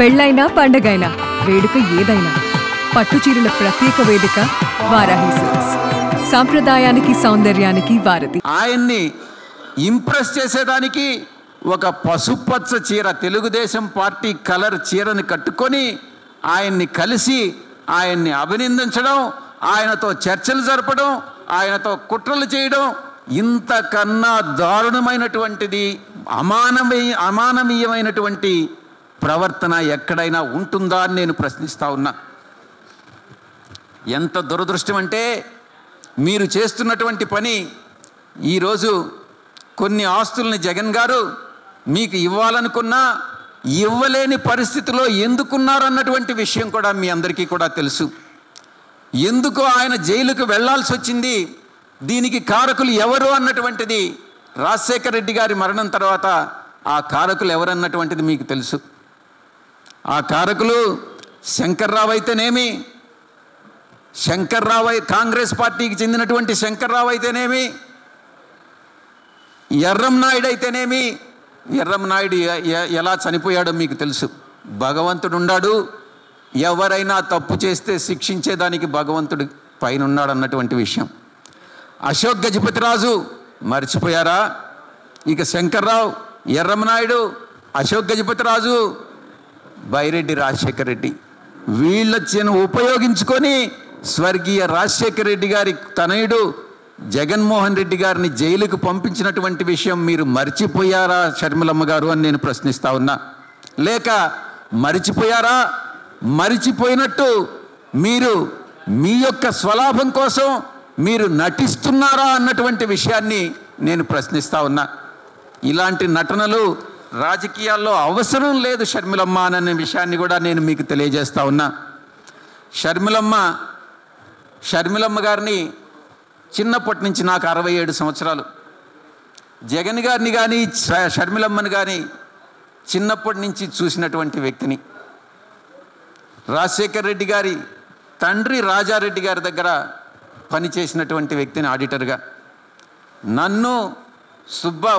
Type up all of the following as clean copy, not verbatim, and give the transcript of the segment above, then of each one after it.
పెళ్ళైనా పండగైనా వేడుక ఏదైనా పట్టుచీరల ప్రత్యేక వేదిక వారాహి సిల్క్స్. సాంప్రదాయానికి సౌందర్యానికి వారధి. ఆయన్ని ఇంప్రెస్ చేసేదానికి ఒక పసుపచ్చ చీర, తెలుగుదేశం పార్టీ కలర్ చీరని కట్టుకొని ఆయన్ని కలిసి ఆయన్ని అభినందించడం, ఆయనతో చర్చలు జరపడం, ఆయనతో కుట్రలు చేయడం, ఇంతకన్నా దారుణమైనటువంటిది అమానవీయమైనటువంటి ప్రవర్తన ఎక్కడైనా ఉంటుందా అని నేను ప్రశ్నిస్తా ఉన్నా. ఎంత దురదృష్టం అంటే, మీరు చేస్తున్నటువంటి పని ఈరోజు కొన్ని ఆస్తుల్ని జగన్ గారు మీకు ఇవ్వాలనుకున్నా ఇవ్వలేని పరిస్థితిలో ఎందుకున్నారన్నటువంటి విషయం కూడా మీ అందరికీ కూడా తెలుసు. ఎందుకు ఆయన జైలుకు వెళ్లాల్సి వచ్చింది, దీనికి కారకులు ఎవరు అన్నటువంటిది రాజశేఖర రెడ్డి గారి మరణం తర్వాత ఆ కారకులు ఎవరన్నటువంటిది మీకు తెలుసు. ఆ కారకులు శంకర్రావు అయితేనేమి, కాంగ్రెస్ పార్టీకి చెందినటువంటి శంకర్రావు అయితేనేమి, ఎర్రంనాయుడు అయితేనేమి. ఎర్రంనాయుడు ఎలా చనిపోయాడో మీకు తెలుసు. భగవంతుడు ఉన్నాడు, ఎవరైనా తప్పు చేస్తే శిక్షించేదానికి భగవంతుడు పైన ఉన్నాడు అన్నటువంటి విషయం. అశోక్ గజపతిరాజు మర్చిపోయారా? ఇక శంకర్రావు, ఎర్రంనాయుడు, అశోక్ గజపతిరాజు, బైరెడ్డి రాజశేఖర రెడ్డి, వీళ్ళను ఉపయోగించుకొని స్వర్గీయ రాజశేఖర రెడ్డి గారి తనయుడు జగన్మోహన్ రెడ్డి గారిని జైలుకు పంపించినటువంటి విషయం మీరు మర్చిపోయారా షర్మిలమ్మ గారు అని నేను ప్రశ్నిస్తా ఉన్నా. లేక మరిచిపోయారా? మరిచిపోయినట్టు మీరు మీ యొక్క స్వలాభం కోసం మీరు నటిస్తున్నారా అన్నటువంటి విషయాన్ని నేను ప్రశ్నిస్తా ఉన్నా. ఇలాంటి నటనలు రాజకీయాల్లో అవసరం లేదు షర్మిలమ్మ అనే విషయాన్ని కూడా నేను మీకు తెలియజేస్తా ఉన్నా. షర్మిలమ్మ గారిని చిన్నప్పటి నుంచి, నాకు 67 సంవత్సరాలు, జగన్ గారిని కానీ షర్మిలమ్మని కానీ చిన్నప్పటి నుంచి చూసినటువంటి వ్యక్తిని. రాజశేఖర రెడ్డి గారి తండ్రి రాజారెడ్డి గారి దగ్గర పనిచేసినటువంటి వ్యక్తిని ఆడిటర్గా. నన్ను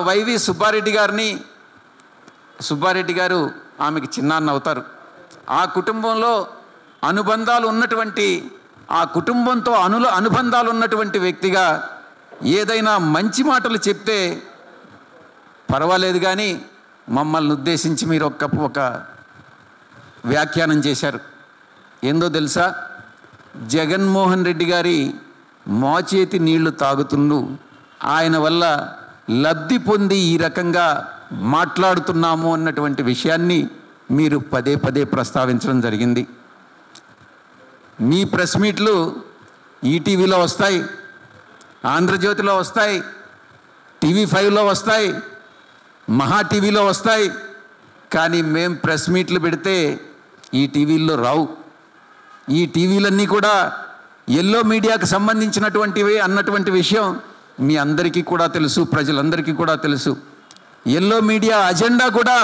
వైవి సుబ్బారెడ్డి గారిని, సుబ్బారెడ్డి గారు ఆమెకి చిన్నాన్న అవుతారు, ఆ కుటుంబంలో అనుబంధాలు ఉన్నటువంటి, ఆ కుటుంబంతో అనుబంధాలు ఉన్నటువంటి వ్యక్తిగా ఏదైనా మంచి మాటలు చెప్తే పర్వాలేదు, కానీ మమ్మల్ని ఉద్దేశించి మీరు ఒక వ్యాఖ్యానం చేశారు. ఏందో తెలుసా? జగన్మోహన్ రెడ్డి గారి మోచేతి నీళ్లు తాగుతుండు, ఆయన వల్ల లబ్ధి పొంది ఈ రకంగా మాట్లాడుతున్నాము అన్నటువంటి విషయాన్ని మీరు పదే పదే ప్రస్తావించడం జరిగింది. మీ ప్రెస్ మీట్లు ఈటీవీలో వస్తాయి, ఆంధ్రజ్యోతిలో వస్తాయి, TV5లో వస్తాయి, మహా టీవీలో వస్తాయి, కానీ మేం ప్రెస్ మీట్లు పెడితే ఈ టీవీల్లో రావు. ఈ టీవీలన్నీ కూడా ఎల్లో మీడియాకు సంబంధించినటువంటివి అన్నటువంటి విషయం మీ అందరికీ కూడా తెలుసు, ప్రజలందరికీ కూడా తెలుసు. ఎల్లో మీడియా అజెండా కూడా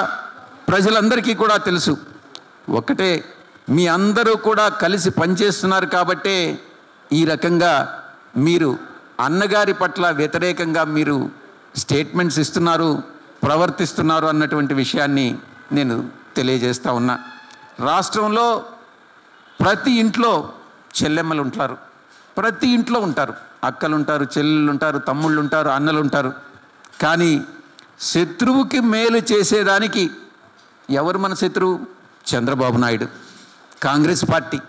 ప్రజలందరికీ కూడా తెలుసు. ఒకటే, మీ అందరూ కూడా కలిసి పనిచేస్తున్నారు కాబట్టే ఈ రకంగా మీరు అన్నగారి పట్ల వ్యతిరేకంగా మీరు స్టేట్మెంట్స్ ఇస్తున్నారు, ప్రవర్తిస్తున్నారు అన్నటువంటి విషయాన్ని నేను తెలియజేస్తూ ఉన్నా. రాష్ట్రంలో ప్రతి ఇంట్లో చెల్లెమ్మలు ఉంటారు, ప్రతి ఇంట్లో ఉంటారు, అక్కలు ఉంటారు, చెల్లెళ్ళు ఉంటారు, తమ్ముళ్ళు ఉంటారు, అన్నలు ఉంటారు. కానీ శత్రువుకి మేలు చేసేదానికి ఎవరు మన శత్రువు? చంద్రబాబు నాయుడు, కాంగ్రెస్ పార్టీ.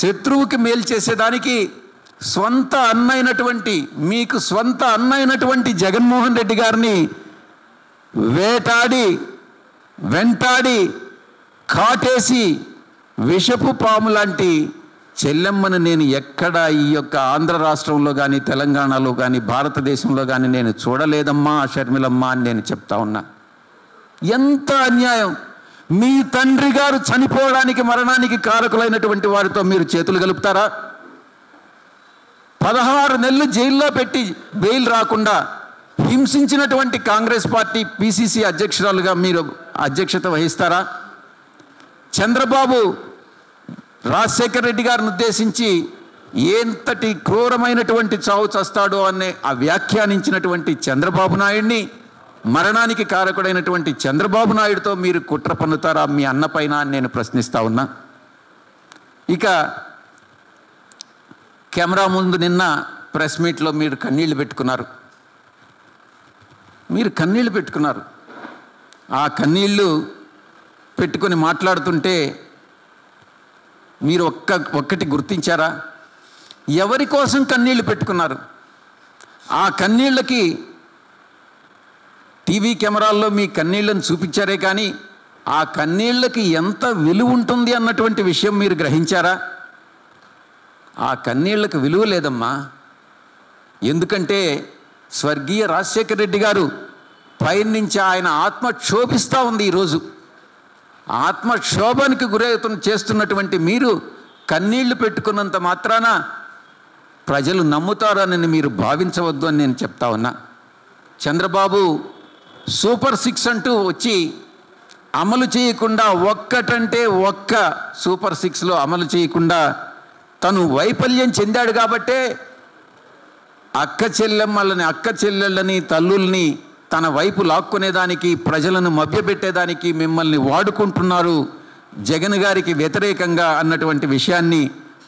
శత్రువుకి మేలు చేసేదానికి స్వంత అన్నైనటువంటి, మీకు స్వంత అన్నైనటువంటి జగన్మోహన్ రెడ్డి గారిని వెంటాడి కాటేసి విషపు పాము లాంటి చెల్లెమ్మను నేను ఎక్కడ ఈ యొక్క ఆంధ్ర రాష్ట్రంలో కానీ, తెలంగాణలో కానీ, భారతదేశంలో కానీ నేను చూడలేదమ్మా షర్మిలమ్మ అని నేను చెప్తా ఉన్నా. ఎంత అన్యాయం! మీ తండ్రి గారు చనిపోవడానికి, మరణానికి కారకులైనటువంటి వారితో మీరు చేతులు కలుపుతారా? 16 నెలలు జైల్లో పెట్టి బెయిల్ రాకుండా హింసించినటువంటి కాంగ్రెస్ పార్టీ PCC అధ్యక్షురాలుగా మీరు అధ్యక్షత వహిస్తారా? చంద్రబాబు రాజశేఖర రెడ్డి గారిని ఉద్దేశించి ఎంతటి క్రూరమైనటువంటి చావు చస్తాడో అనే ఆ వ్యాఖ్యానించినటువంటి చంద్రబాబు నాయుడిని మరణానికి కారకుడైనటువంటి చంద్రబాబు నాయుడుతో మీరు కుట్ర పన్నుతారా మీ అన్న పైన అని నేను ప్రశ్నిస్తా ఉన్నా. ఇక కెమెరా ముందు నిన్న ప్రెస్ మీట్లో మీరు కన్నీళ్లు పెట్టుకున్నారు. ఆ కన్నీళ్లు పెట్టుకొని మాట్లాడుతుంటే మీరు ఒక్కటి గుర్తించారా? ఎవరి కోసం కన్నీళ్లు పెట్టుకున్నారు? ఆ కన్నీళ్ళకి టీవీ కెమెరాల్లో మీ కన్నీళ్ళను చూపించారే కానీ ఆ కన్నీళ్ళకి ఎంత విలువ ఉంటుంది అన్నటువంటి విషయం మీరు గ్రహించారా? ఆ కన్నీళ్లకు విలువ లేదమ్మా. ఎందుకంటే స్వర్గీయ రాజశేఖర రెడ్డి గారు పైనుంచి ఆయన ఆత్మ క్షోభిస్తూ ఉంది. ఈరోజు ఆత్మక్షోభానికి చేస్తున్నటువంటి మీరు కన్నీళ్లు పెట్టుకున్నంత మాత్రాన ప్రజలు నమ్ముతారని మీరు భావించవద్దు అని నేను చెప్తా ఉన్నా. చంద్రబాబు సూపర్ 6 అంటూ వచ్చి అమలు చేయకుండా ఒక్క సూపర్ 6లో అమలు చేయకుండా తను వైఫల్యం చెందాడు కాబట్టే అక్క చెల్లెళ్ళని తల్లుల్ని తన వైపు లాక్కునేదానికి, ప్రజలను మభ్యపెట్టేదానికి మిమ్మల్ని వాడుకుంటున్నారు జగన్ గారికి వ్యతిరేకంగా అన్నటువంటి విషయాన్ని,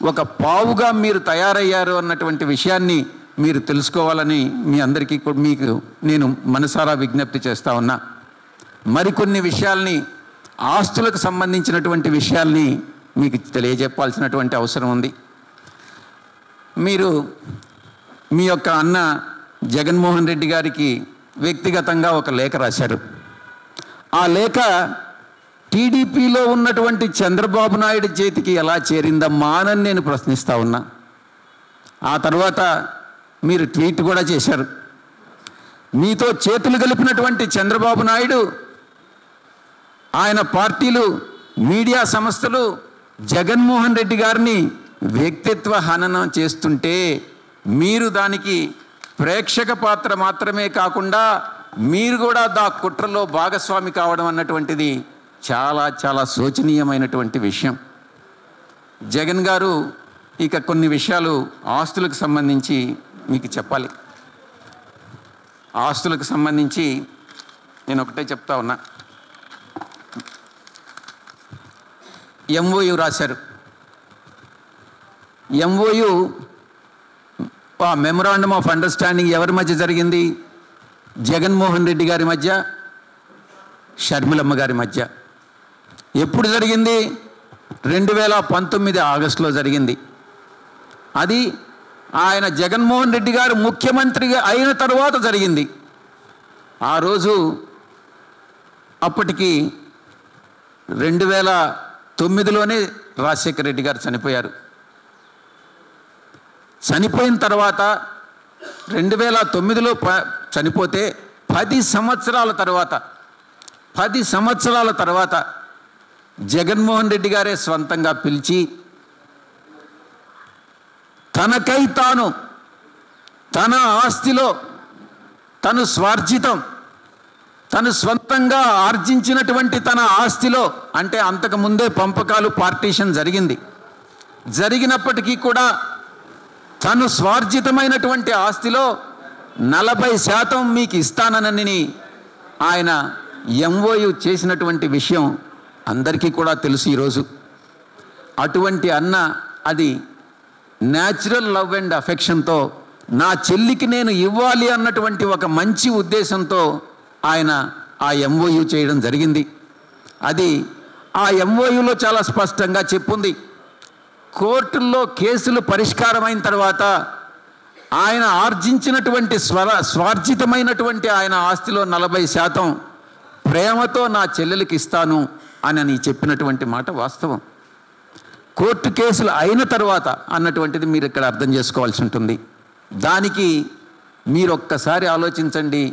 ఒక పావుగా మీరు తయారయ్యారు అన్నటువంటి విషయాన్ని మీరు తెలుసుకోవాలని మీ అందరికీ మీకు నేను మనసారా విజ్ఞప్తి చేస్తా ఉన్నా. మరికొన్ని విషయాల్ని, ఆస్తులకు సంబంధించినటువంటి విషయాల్ని మీకు తెలియజెప్పాల్సినటువంటి అవసరం ఉంది. మీరు మీ యొక్క అన్న జగన్మోహన్ రెడ్డి గారికి వ్యక్తిగతంగా ఒక లేఖ రాశారు. ఆ లేఖ టీడీపీలో ఉన్నటువంటి చంద్రబాబు నాయుడు చేతికి ఎలా చేరిందమ్మా అని నేను ప్రశ్నిస్తా ఉన్నా. ఆ తర్వాత మీరు ట్వీట్ కూడా చేశారు. మీతో చేతులు కలిపినటువంటి చంద్రబాబు నాయుడు, ఆయన పార్టీలు, మీడియా సంస్థలు జగన్మోహన్ రెడ్డి గారిని వ్యక్తిత్వ హననం చేస్తుంటే మీరు దానికి ప్రేక్షక పాత్ర మాత్రమే కాకుండా మీరు కూడా దా కుట్రలో భాగస్వామి కావడం అన్నటువంటిది చాలా చాలా శోచనీయమైనటువంటి విషయం. జగన్ గారు ఇక కొన్ని విషయాలు ఆస్తులకు సంబంధించి మీకు చెప్పాలి. ఆస్తులకు సంబంధించి నేను ఒకటే చెప్తా ఉన్నా. ఎంఓయు రాశారు. ఎంఓయు మెమొరాండమ్ ఆఫ్ అండర్స్టాండింగ్ ఎవరి మధ్య జరిగింది? జగన్మోహన్ రెడ్డి గారి మధ్య, షర్మిలమ్మ గారి మధ్య. ఎప్పుడు జరిగింది? 2019 ఆగస్టులో జరిగింది. అది ఆయన జగన్మోహన్ రెడ్డి గారు ముఖ్యమంత్రిగా అయిన తర్వాత జరిగింది. ఆ రోజు అప్పటికి 2009లోనే రాజశేఖర రెడ్డి గారు చనిపోయారు. చనిపోయిన తర్వాత 2009లో చనిపోతే 10 సంవత్సరాల తర్వాత జగన్మోహన్ రెడ్డి గారే స్వంతంగా పిలిచి తనకై తాను తన ఆస్తిలో తను తను స్వంతంగా ఆర్జించినటువంటి తన ఆస్తిలో, అంటే అంతకుముందే పంపకాలు పార్టీషన్ జరిగినప్పటికీ కూడా తను స్వార్జితమైనటువంటి ఆస్తిలో 40% మీకు ఇస్తానని ఆయన ఎంఓయు చేసినటువంటి విషయం అందరికీ కూడా తెలుసు. ఈరోజు అటువంటి అన్న అది న్యాచురల్ లవ్ అండ్ అఫెక్షన్తో నా చెల్లికి నేను ఇవ్వాలి అన్నటువంటి ఒక మంచి ఉద్దేశంతో ఆయన ఆ ఎంఓయు చేయడం జరిగింది. అది ఆ ఎంఓయులో చాలా స్పష్టంగా చెప్పుంది. కోర్టుల్లో కేసులు పరిష్కారమైన తర్వాత ఆయన ఆర్జించినటువంటి స్వార్జితమైనటువంటి ఆయన ఆస్తిలో 40% ప్రేమతో నా చెల్లెలకి ఇస్తాను అని చెప్పినటువంటి మాట వాస్తవం. కోర్టు కేసులు అయిన తర్వాత అన్నటువంటిది మీరు ఇక్కడ అర్థం చేసుకోవాల్సి ఉంటుంది. దానికి మీరు ఒక్కసారి ఆలోచించండి.